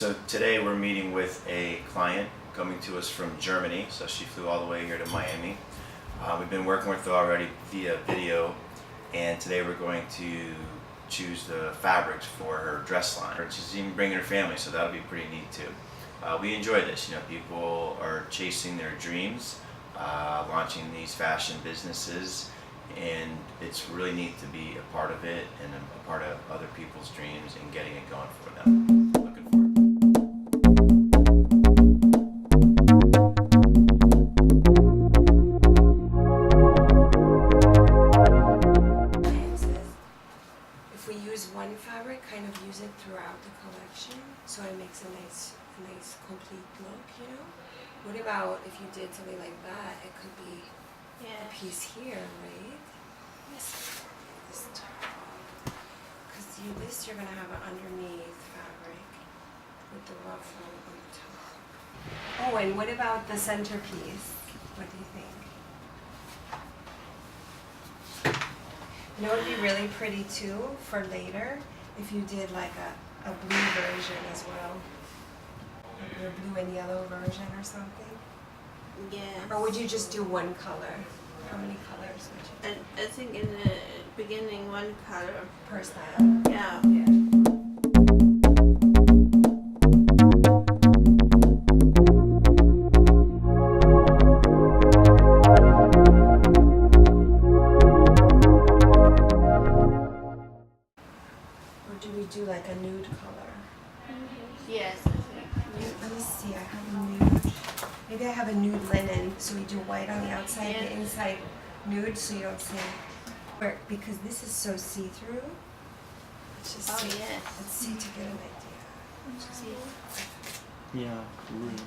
So today we're meeting with a client coming to us from Germany. So she flew all the way here to Miami. We've been working with her already via video, and today we're going to choose the fabrics for her dress line. She's even bringing her family, so that'll be pretty neat too. We enjoy this. You know, people are chasing their dreams, launching these fashion businesses, and it's really neat to be a part of it and a part of other people's dreams and getting it going for them. Looking forward. If we use one fabric, kind of use it throughout the collection, so it makes a nice complete look, you know? What about if you did something like that? It could be a piece here, right? Yes. This top. Because this you're going to have an underneath fabric with the ruffle on the top. Oh, and what about the centerpiece? What do you think? You know, it would be really pretty too for later if you did like a blue version as well. Or a blue and yellow version or something. Yeah. Or would you just do one color? How many colors would you do? I think in the beginning one color. Per style? Yeah. Or do we do like a nude color? Yes. Let me see, I have a nude. Maybe I have a nude linen, so we do white on the outside, the inside nude, so you don't see. Because this is so see-through. Let's just see. Yes. Let's see to get an idea. See. Yeah, really.